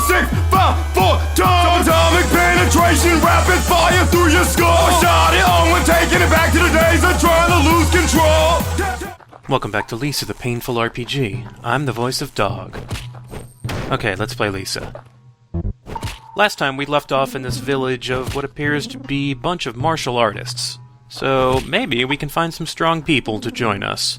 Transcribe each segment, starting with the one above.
6, 5, 4, atomic penetration, rapid fire through your skull. Shot it on, we're taking it back to the days of trying to lose control. Welcome back to Lisa the Painful RPG. I'm the voice of Dog. Okay, let's play Lisa. Last time we left off in this village of what appears to be a bunch of martial artists. So maybe we can find some strong people to join us.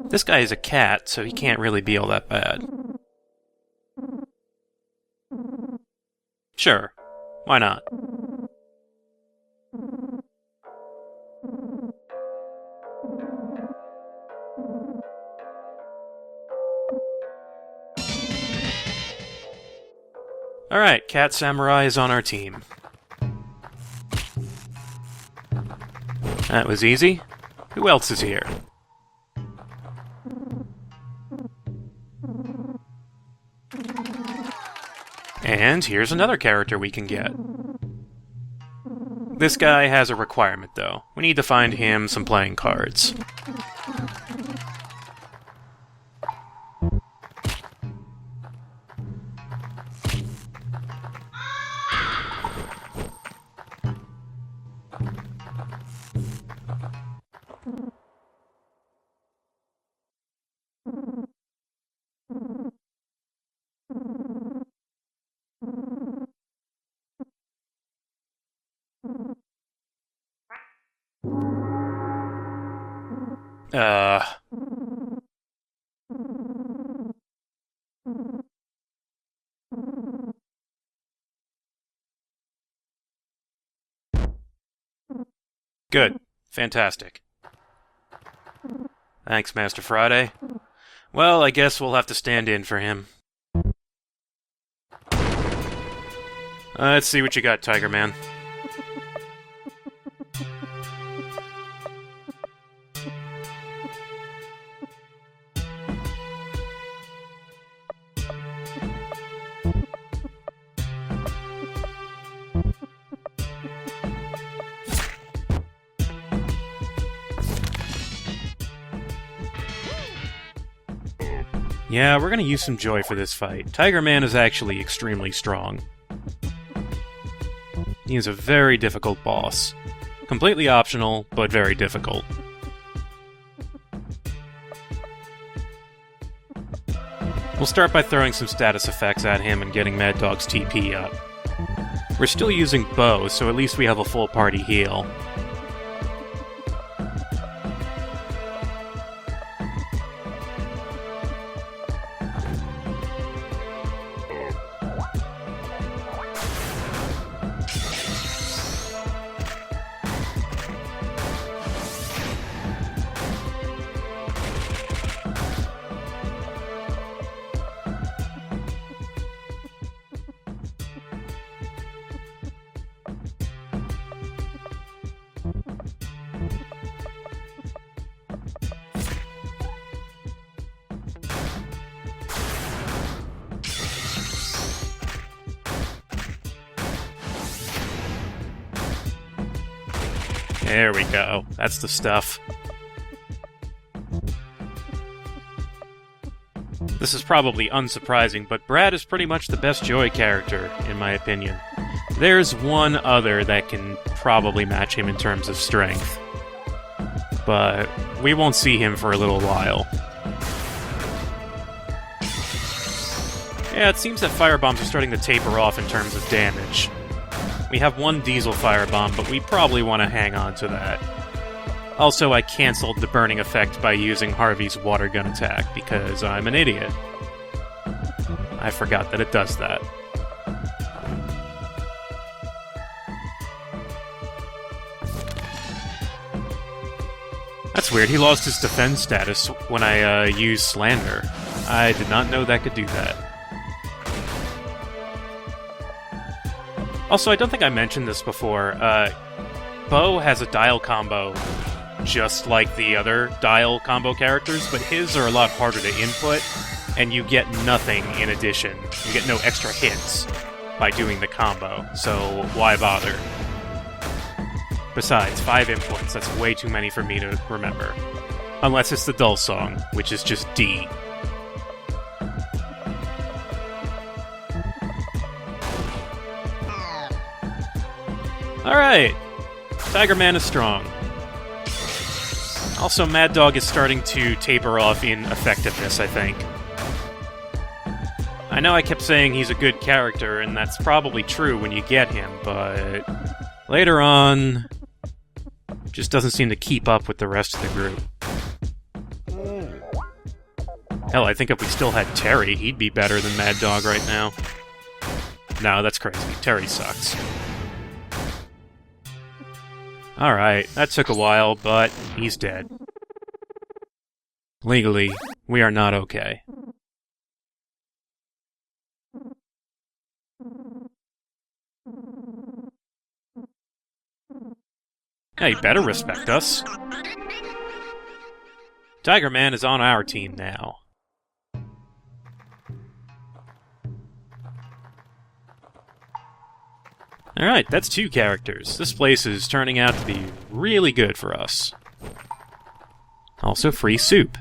This guy is a cat, so he can't really be all that bad. Sure, why not? Alright, Cat Samurai is on our team. That was easy. Who else is here? And here's another character we can get. This guy has a requirement, though. We need to find him some playing cards. Good. Fantastic. Thanks, Master Friday. Well, I guess we'll have to stand in for him. Let's see what you got, Tiger Man. Yeah, we're gonna use some joy for this fight. Tiger Man is actually extremely strong. He is a very difficult boss. Completely optional, but very difficult. We'll start by throwing some status effects at him and getting Mad Dog's TP up. We're still using bow, so at least we have a full party heal. There we go. That's the stuff. This is probably unsurprising, but Brad is pretty much the best Joy character, in my opinion. There's one other that can probably match him in terms of strength, but we won't see him for a little while. Yeah, it seems that firebombs are starting to taper off in terms of damage. We have one diesel firebomb, but we probably want to hang on to that. Also, I cancelled the burning effect by using Harvey's water gun attack, because I'm an idiot. I forgot that it does that. That's weird, he lost his defense status when I used Slander. I did not know that could do that. Also, I don't think I mentioned this before. Bo has a dial combo just like the other dial combo characters, but his are a lot harder to input, and you get nothing in addition. You get no extra hits by doing the combo, so why bother? Besides, 5 inputs, that's way too many for me to remember. Unless it's the Dull Song, which is just D. Alright! Tiger Man is strong. Also, Mad Dog is starting to taper off in effectiveness, I think. I know I kept saying he's a good character, and that's probably true when you get him, but later on, just doesn't seem to keep up with the rest of the group. Hell, I think if we still had Terry, he'd be better than Mad Dog right now. No, that's crazy. Terry sucks. Alright, that took a while, but he's dead. Legally, we are not okay. Yeah, you better respect us. Tiger Man is on our team now. Alright, that's 2 characters. This place is turning out to be really good for us. Also free soup.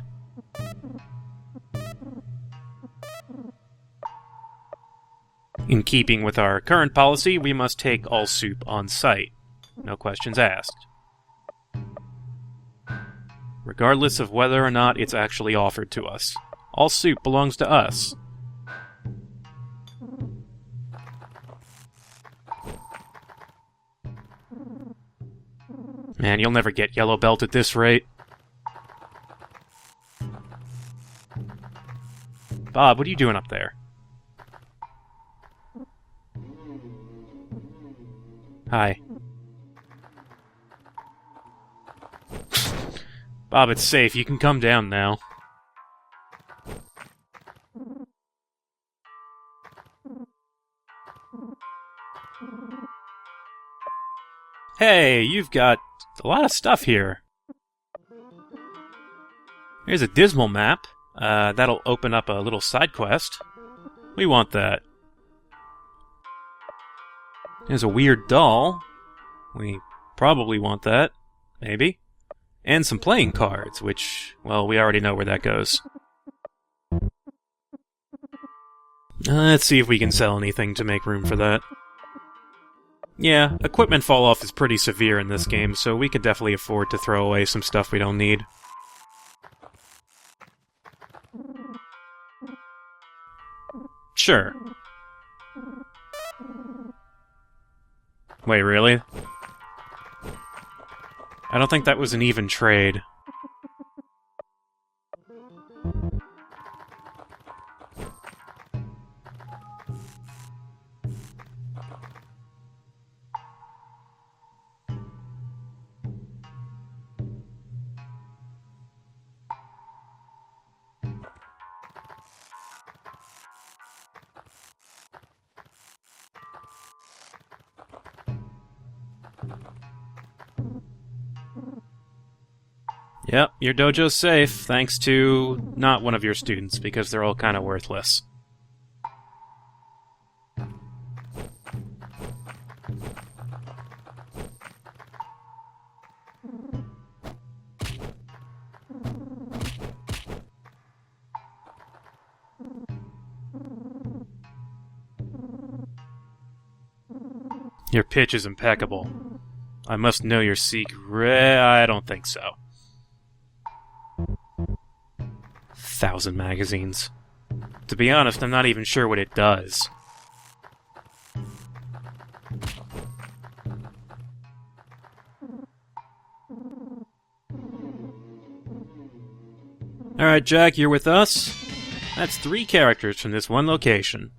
In keeping with our current policy, we must take all soup on site. No questions asked. Regardless of whether or not it's actually offered to us. All soup belongs to us. Man, you'll never get yellow belt at this rate. Bob, what are you doing up there? Hi. Bob, it's safe. You can come down now. Hey, you've got a lot of stuff here. Here's a Dismal map. That'll open up a little side quest. We want that. Here's a weird doll. We probably want that. Maybe. And some playing cards, which, well, we already know where that goes. Let's see if we can sell anything to make room for that. Yeah, equipment fall-off is pretty severe in this game, so we could definitely afford to throw away some stuff we don't need. Sure. Wait, really? I don't think that was an even trade. Yep, your dojo's safe, thanks to not one of your students, because they're all kind of worthless. Your pitch is impeccable. I must know your secret. I don't think so. 1,000 magazines. To be honest, I'm not even sure what it does. Alright, Jack, you're with us? That's 3 characters from this one location.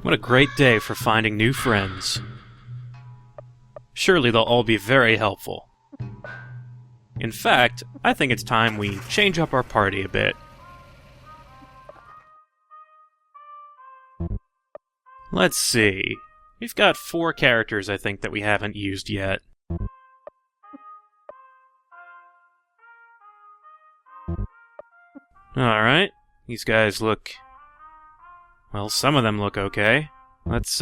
What a great day for finding new friends. Surely they'll all be very helpful. In fact, I think it's time we change up our party a bit. Let's see. We've got 4 characters, I think, that we haven't used yet. Alright. These guys look... well, some of them look okay. Let's,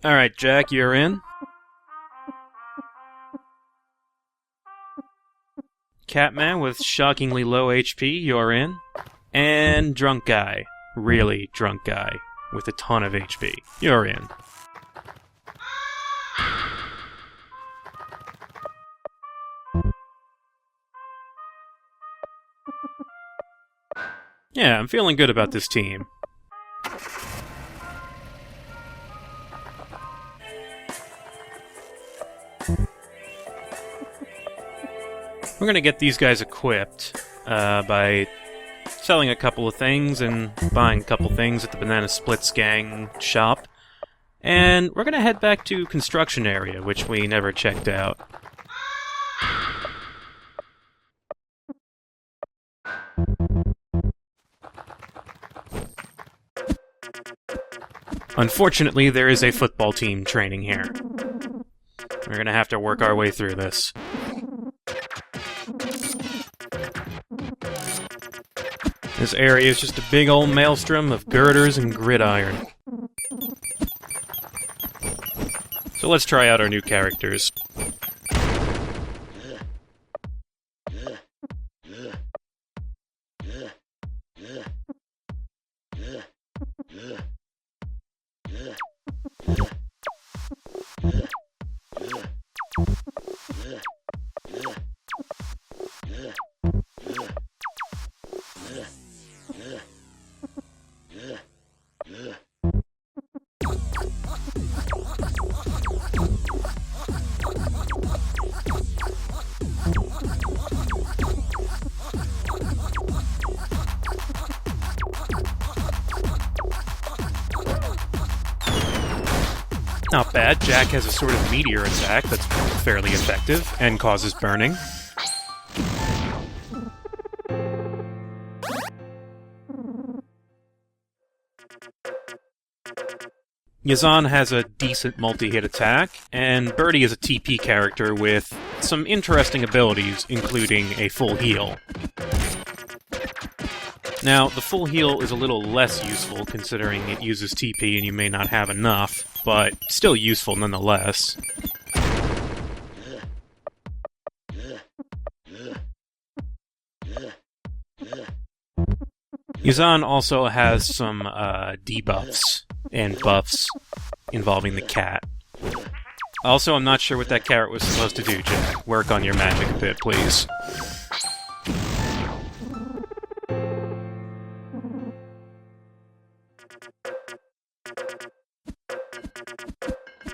Alright, Jack, you're in. Catman with shockingly low HP, you're in. And Drunk Guy, really drunk guy, with a ton of HP, you're in. Yeah, I'm feeling good about this team. We're gonna get these guys equipped by selling a couple of things and buying a couple things at the Banana Splits Gang shop. And we're gonna head back to construction area, which we never checked out. Unfortunately, there is a football team training here. We're gonna have to work our way through this. This area is just a big old maelstrom of girders and gridiron. So let's try out our new characters. Not bad. Jack has a sort of meteor attack that's fairly effective and causes burning. Yazan has a decent multi-hit attack, and Birdie is a TP character with some interesting abilities, including a full heal. Now, the full heal is a little less useful considering it uses TP and you may not have enough, but still useful nonetheless. Yazan also has some debuffs and buffs involving the cat. Also, I'm not sure what that carrot was supposed to do, Jack. Work on your magic a bit, please.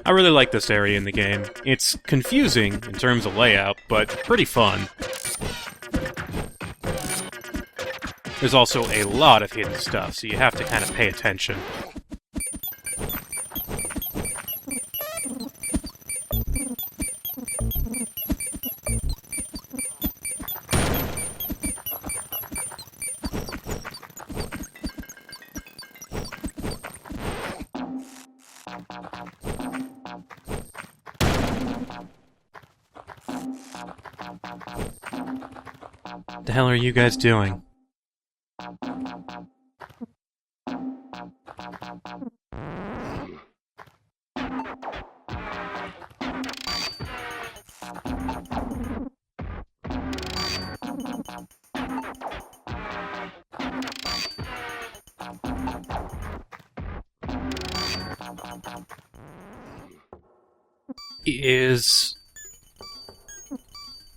I really like this area in the game. It's confusing in terms of layout, but pretty fun. There's also a lot of hidden stuff, so you have to kind of pay attention. What the hell are you guys doing?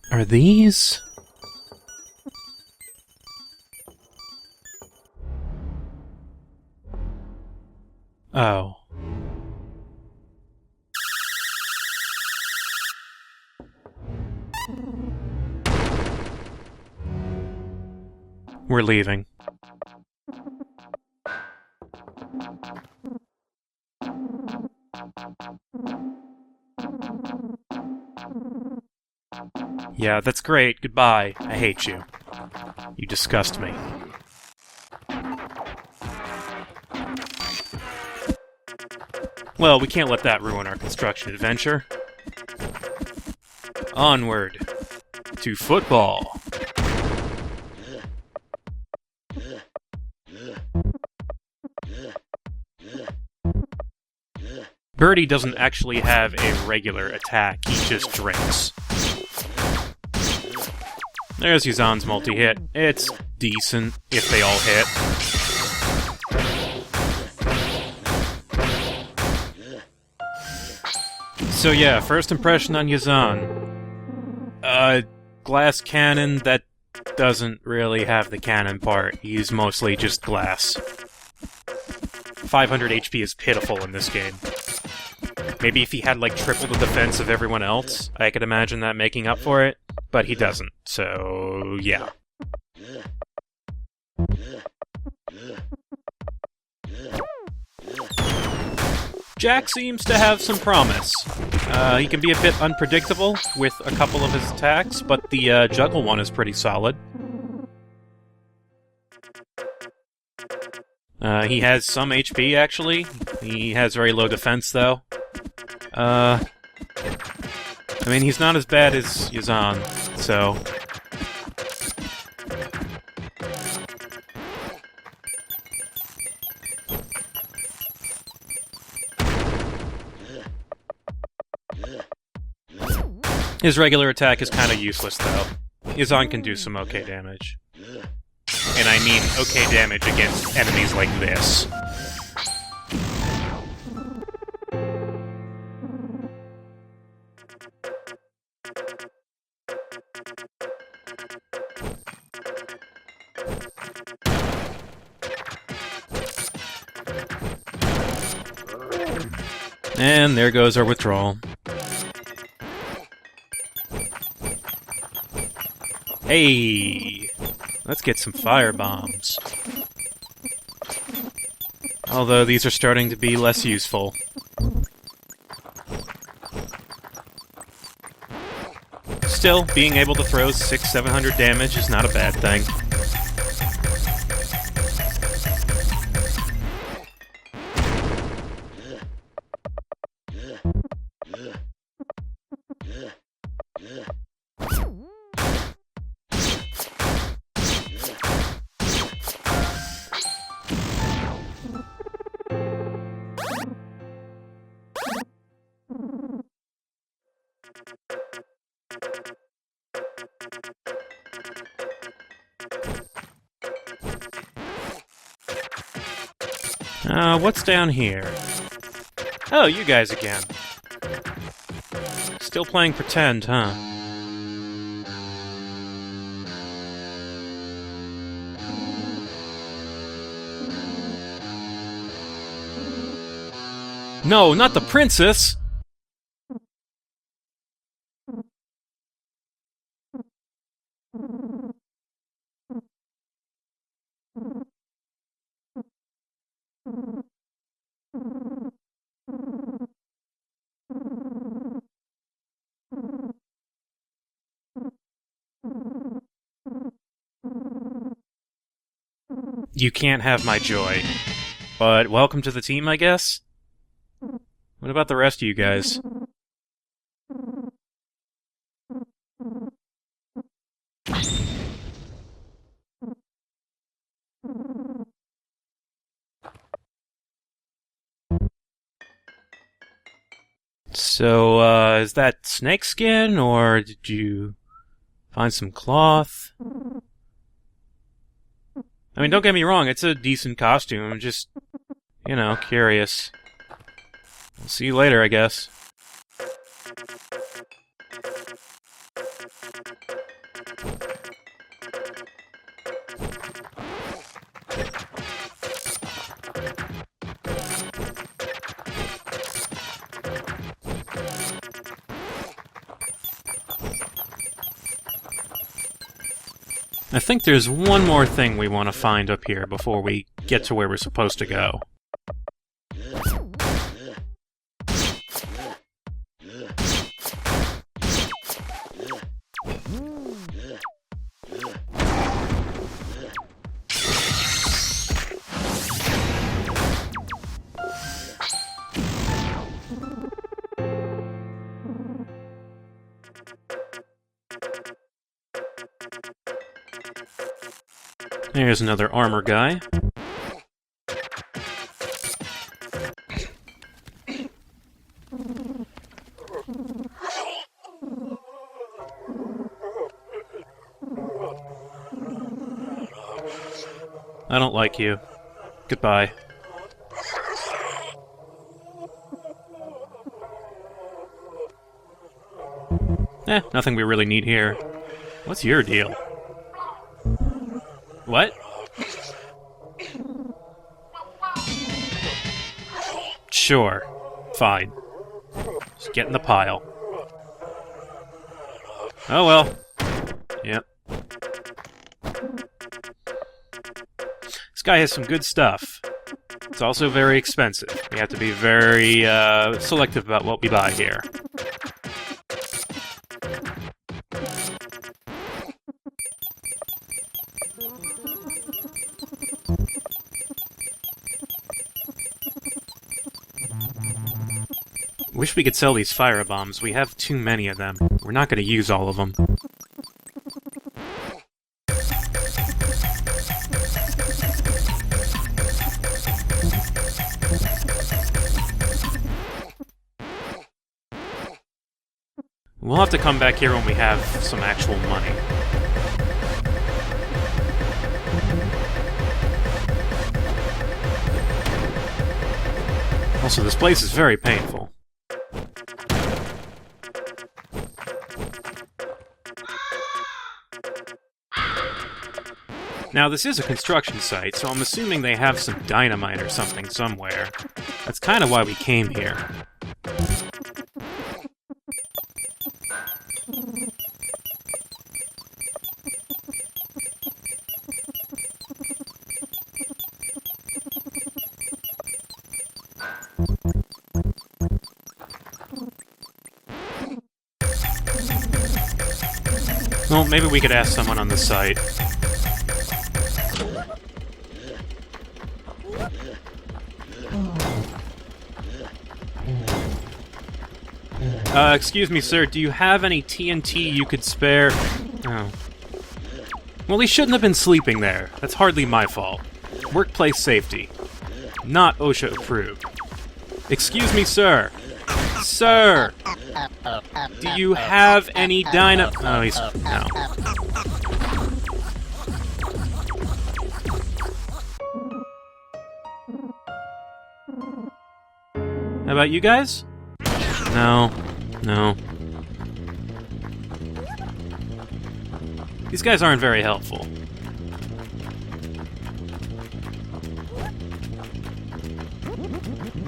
Are these? Oh. We're leaving. Yeah, that's great. Goodbye. I hate you. You disgust me. Well, we can't let that ruin our construction adventure. Onward to football. Birdie doesn't actually have a regular attack, he just drinks. There's Yazan's multi-hit. It's decent if they all hit. So yeah, first impression on Yazan. Glass cannon that doesn't really have the cannon part. He's mostly just glass. 500 HP is pitiful in this game. Maybe if he had like triple the defense of everyone else, I could imagine that making up for it, but he doesn't, so yeah. Jack seems to have some promise. He can be a bit unpredictable with a couple of his attacks, but the juggle one is pretty solid. He has some HP, actually. He has very low defense, though. I mean, he's not as bad as Yazan, so... His regular attack is kind of useless, though. Yazan can do some okay damage. And I mean okay damage against enemies like this. And there goes our withdrawal. Hey! Let's get some fire bombs. Although these are starting to be less useful. Still, being able to throw 600-700 damage is not a bad thing. What's down here? Oh, you guys again. Still playing pretend, huh? No, not the princess! You can't have my joy. But welcome to the team, I guess? What about the rest of you guys? So, is that snakeskin, or did you find some cloth? I mean, don't get me wrong, it's a decent costume, I'm just, you know, curious. We'll see you later, I guess. I think there's one more thing we want to find up here before we get to where we're supposed to go. There's another armor guy. I don't like you. Goodbye. Nothing we really need here. What's your deal? What? Sure. Fine. Just get in the pile. Oh well. Yep. This guy has some good stuff. It's also very expensive. We have to be very selective about what we buy here. Wish we could sell these firebombs. We have too many of them. We're not going to use all of them. We'll have to come back here when we have some actual money. Also, this place is very painful. Now, this is a construction site, so I'm assuming they have some dynamite or something somewhere. That's kind of why we came here. Well, maybe we could ask someone on the site. Excuse me, sir, do you have any TNT you could spare? Oh. Well, he shouldn't have been sleeping there. That's hardly my fault. Workplace safety. Not OSHA approved. Excuse me, sir. Sir! Do you have any Oh, he's... no. How about you guys? No. No. These guys aren't very helpful.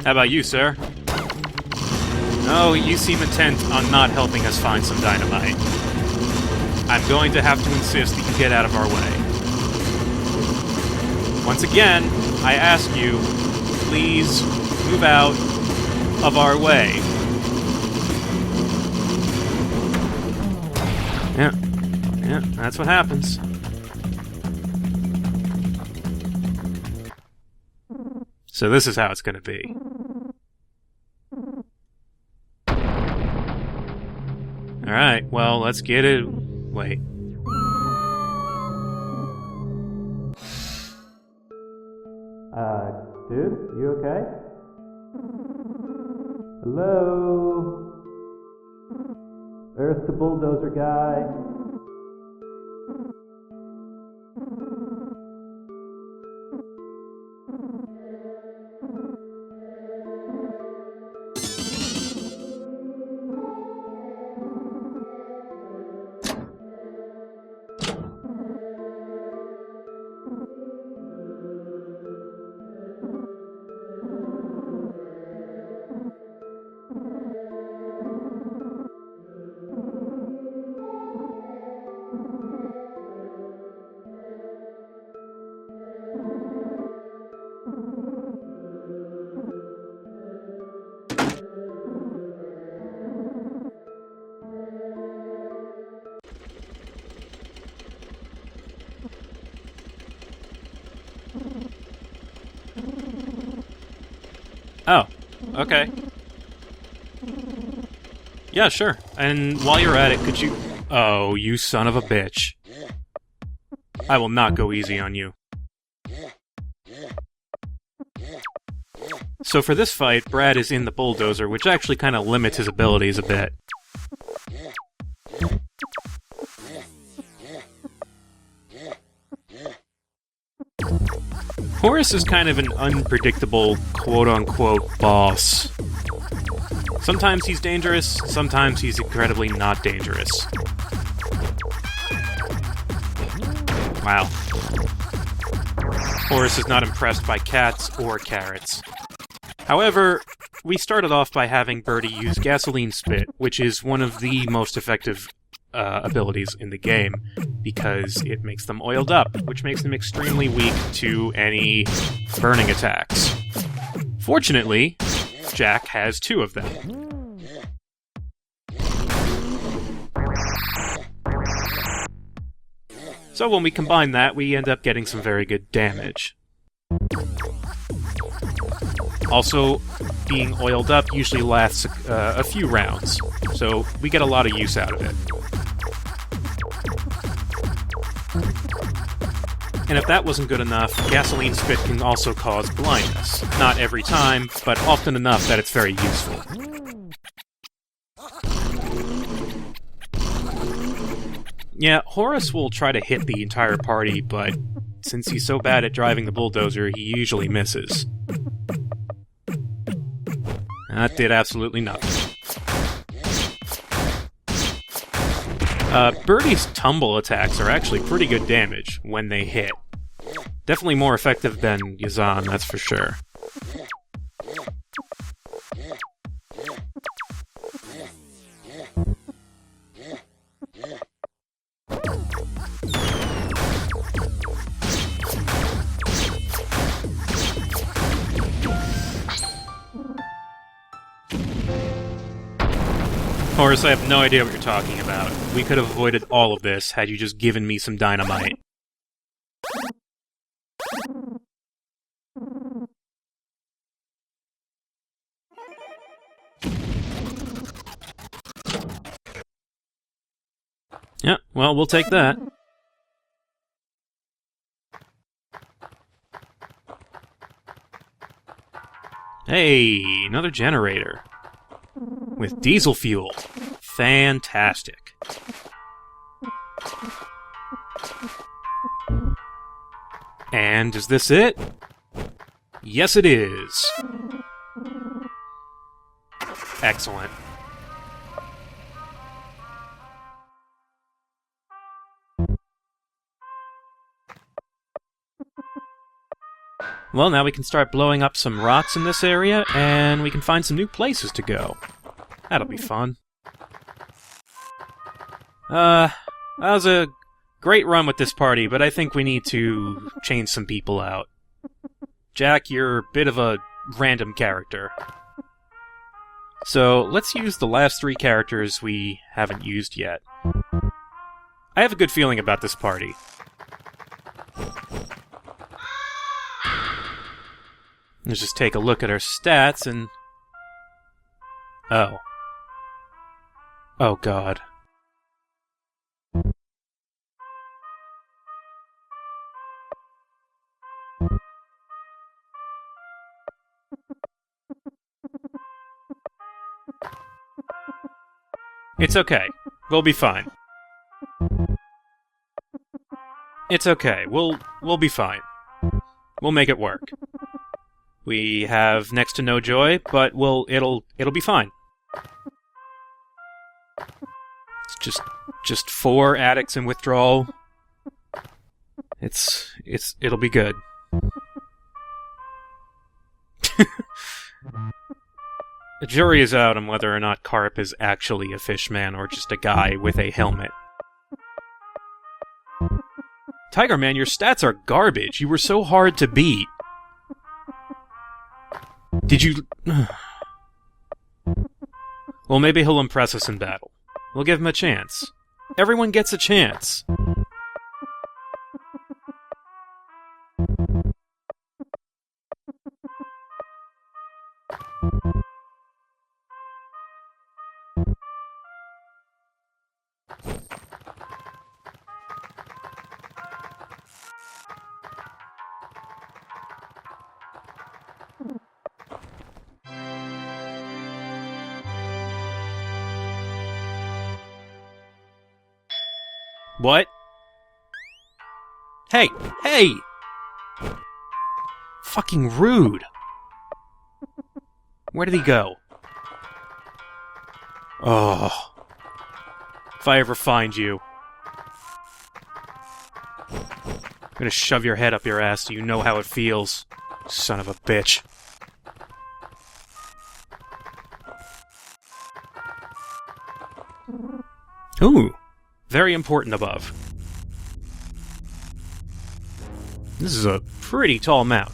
How about you, sir? Oh, you seem intent on not helping us find some dynamite. I'm going to have to insist that you get out of our way. Once again, I ask you, please move out of our way. Yeah, that's what happens. So this is how it's gonna be. Alright, well, let's get it... Wait. Dude? You okay? Hello? Earth to bulldozer guy. Oh, okay. Yeah, sure. And while you're at it, could you... Oh, you son of a bitch. I will not go easy on you. So for this fight, Brad is in the bulldozer, which actually kind of limits his abilities a bit. Horrace is kind of an unpredictable, quote-unquote, boss. Sometimes he's dangerous, sometimes he's incredibly not dangerous. Wow. Horrace is not impressed by cats or carrots. However, we started off by having Birdie use Gasoline Spit, which is one of the most effective abilities in the game, because it makes them oiled up, which makes them extremely weak to any burning attacks. Fortunately, Jack has 2 of them. So when we combine that, we end up getting some very good damage. Also, being oiled up usually lasts a few rounds, so we get a lot of use out of it. And if that wasn't good enough, Gasoline Spit can also cause blindness. Not every time, but often enough that it's very useful. Yeah, Horrace will try to hit the entire party, but since he's so bad at driving the bulldozer, he usually misses. That did absolutely nothing. Birdie's tumble attacks are actually pretty good damage when they hit. Definitely more effective than Yazan, that's for sure. Horrace, I have no idea what you're talking about. We could have avoided all of this had you just given me some dynamite. Yeah, well, we'll take that. Hey, another generator. With diesel fuel. Fantastic. And is this it? Yes, it is. Excellent. Well, now we can start blowing up some rocks in this area, and we can find some new places to go. That'll be fun. That was a great run with this party, but I think we need to change some people out. Jack, you're a bit of a random character. So, let's use the last 3 characters we haven't used yet. I have a good feeling about this party. Let's just take a look at our stats and... Oh. Oh god. It's okay. We'll be fine. It's okay. We'll be fine. We'll make it work. We have next to no joy, but it'll be fine. It's just 4 addicts in withdrawal. It'll be good. The jury is out on whether or not Carp is actually a fishman or just a guy with a helmet. Tiger Man, your stats are garbage. You were so hard to beat. Did you... Well, maybe he'll impress us in battle. We'll give him a chance. Everyone gets a chance. What? Hey! Hey! Fucking rude. Where did he go? Oh. If I ever find you, I'm gonna shove your head up your ass so you know how it feels. Son of a bitch. Ooh. Very important above. This is a pretty tall mount.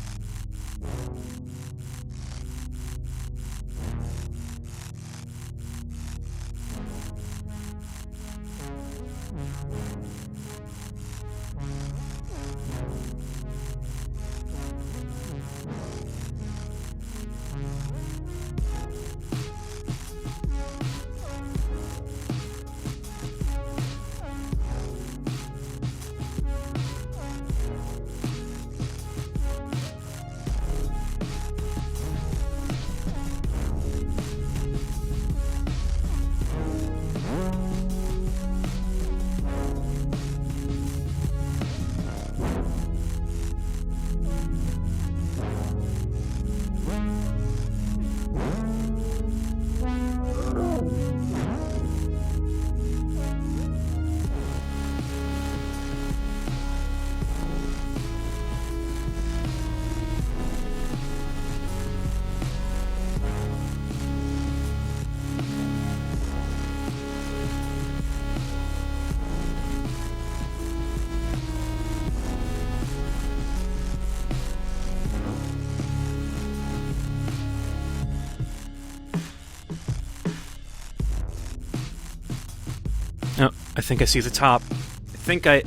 Oh, I think I see the top. I think I...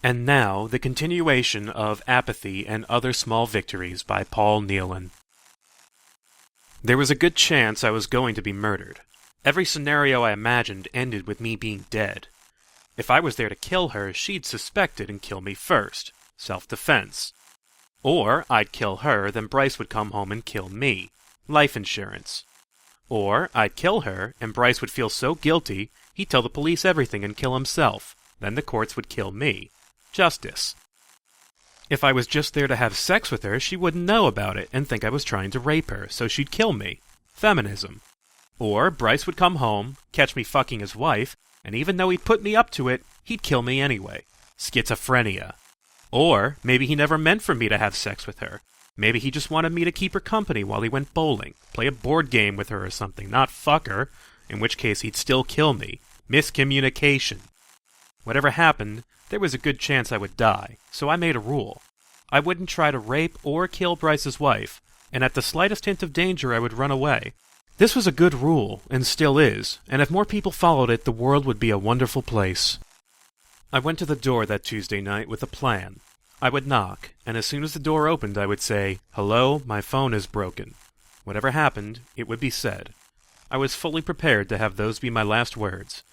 And now, the continuation of Apathy and Other Small Victories by Paul Nealon. There was a good chance I was going to be murdered. Every scenario I imagined ended with me being dead. If I was there to kill her, she'd suspect it and kill me first. Self-defense. Or I'd kill her, then Bryce would come home and kill me. Life insurance. Or I'd kill her, and Bryce would feel so guilty, he'd tell the police everything and kill himself. Then the courts would kill me. Justice. If I was just there to have sex with her, she wouldn't know about it and think I was trying to rape her, so she'd kill me. Feminism. Or Bryce would come home, catch me fucking his wife, and even though he'd put me up to it, he'd kill me anyway. Schizophrenia. Or maybe he never meant for me to have sex with her. Maybe he just wanted me to keep her company while he went bowling, play a board game with her or something, not fuck her, in which case he'd still kill me. Miscommunication. Whatever happened, there was a good chance I would die, so I made a rule. I wouldn't try to rape or kill Bryce's wife, and at the slightest hint of danger I would run away. This was a good rule, and still is, and if more people followed it, the world would be a wonderful place. I went to the door that Tuesday night with a plan. I would knock, and as soon as the door opened I would say, "Hello, my phone is broken." Whatever happened, it would be said. I was fully prepared to have those be my last words.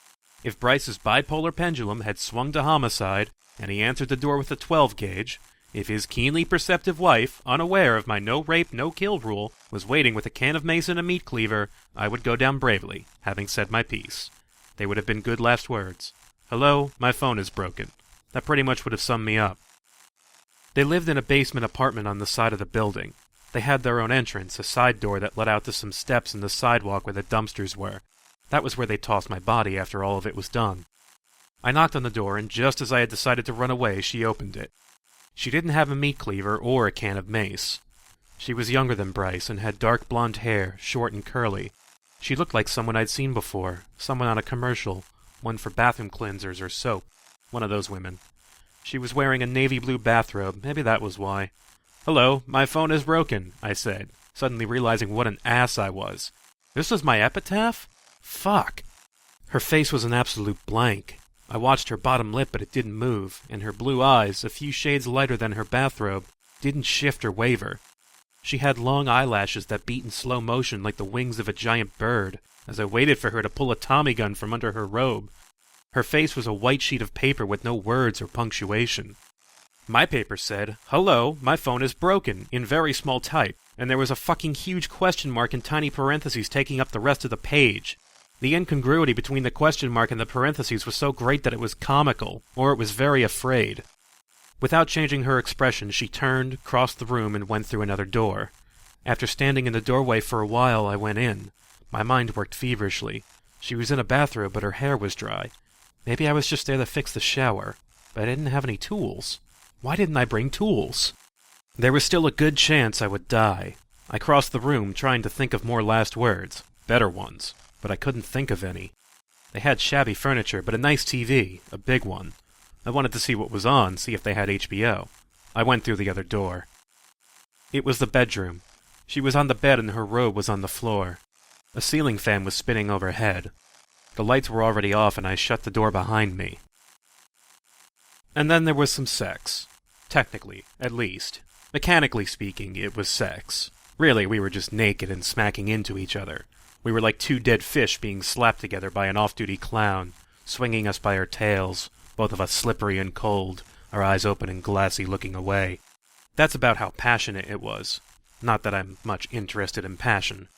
If Bryce's bipolar pendulum had swung to homicide, and he answered the door with a 12-gauge, if his keenly perceptive wife, unaware of my no-rape, no-kill rule, was waiting with a can of mace and a meat cleaver, I would go down bravely, having said my piece. They would have been good last words. "Hello, my phone is broken." That pretty much would have summed me up. They lived in a basement apartment on the side of the building. They had their own entrance, a side door that led out to some steps in the sidewalk where the dumpsters were. That was where they tossed my body after all of it was done. I knocked on the door, and just as I had decided to run away, she opened it. She didn't have a meat cleaver or a can of mace. She was younger than Bryce and had dark blonde hair, short and curly. She looked like someone I'd seen before, someone on a commercial, one for bathroom cleansers or soap, one of those women. She was wearing a navy blue bathrobe, maybe that was why. "Hello, my phone is broken," I said, suddenly realizing what an ass I was. This was my epitaph? Fuck. Her face was an absolute blank. I watched her bottom lip, but it didn't move, and her blue eyes, a few shades lighter than her bathrobe, didn't shift or waver. She had long eyelashes that beat in slow motion like the wings of a giant bird, as I waited for her to pull a Tommy gun from under her robe. Her face was a white sheet of paper with no words or punctuation. My paper said, "Hello, my phone is broken," in very small type, and there was a fucking huge question mark in tiny parentheses taking up the rest of the page. The incongruity between the question mark and the parentheses was so great that it was comical, or it was very afraid. Without changing her expression, she turned, crossed the room, and went through another door. After standing in the doorway for a while, I went in. My mind worked feverishly. She was in a bathrobe, but her hair was dry. Maybe I was just there to fix the shower, but I didn't have any tools. Why didn't I bring tools? There was still a good chance I would die. I crossed the room, trying to think of more last words, better ones, but I couldn't think of any. They had shabby furniture, but a nice TV, a big one. I wanted to see what was on, see if they had HBO. I went through the other door. It was the bedroom. She was on the bed and her robe was on the floor. A ceiling fan was spinning overhead. The lights were already off and I shut the door behind me. And then there was some sex. Technically, at least. Mechanically speaking, it was sex. Really, we were just naked and smacking into each other. We were like two dead fish being slapped together by an off-duty clown, swinging us by our tails, both of us slippery and cold, our eyes open and glassy looking away. That's about how passionate it was. Not that I'm much interested in passion.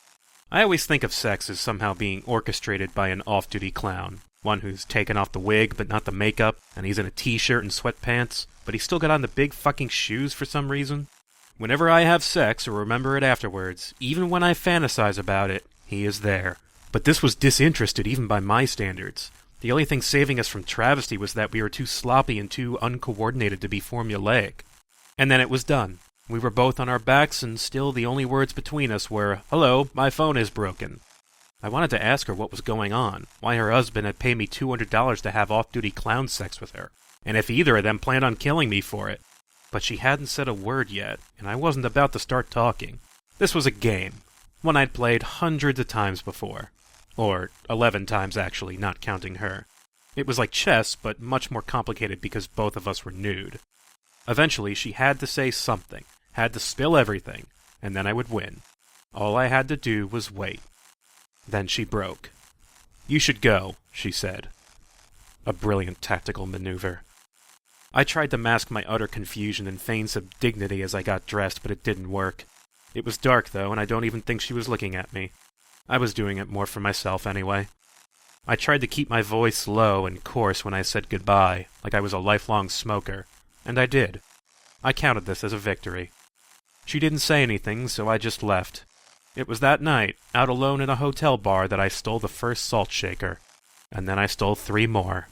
I always think of sex as somehow being orchestrated by an off-duty clown. One who's taken off the wig, but not the makeup, and he's in a t-shirt and sweatpants, but he's still got on the big fucking shoes for some reason. Whenever I have sex or remember it afterwards, even when I fantasize about it, he is there. But this was disinterested even by my standards. The only thing saving us from travesty was that we were too sloppy and too uncoordinated to be formulaic. And then it was done. We were both on our backs, and still the only words between us were, "Hello, my phone is broken." I wanted to ask her what was going on, why her husband had paid me $200 to have off-duty clown sex with her, and if either of them planned on killing me for it. But she hadn't said a word yet, and I wasn't about to start talking. This was a game, one I'd played hundreds of times before. Or 11 times, actually, not counting her. It was like chess, but much more complicated because both of us were nude. Eventually, she had to say something, had to spill everything, and then I would win. All I had to do was wait. Then she broke. "You should go," she said. A brilliant tactical maneuver. I tried to mask my utter confusion and feign some dignity as I got dressed, but it didn't work. It was dark, though, and I don't even think she was looking at me. I was doing it more for myself, anyway. I tried to keep my voice low and coarse when I said goodbye, like I was a lifelong smoker, and I did. I counted this as a victory. She didn't say anything, so I just left. It was that night, out alone in a hotel bar, that I stole the first salt shaker, and then I stole 3 more.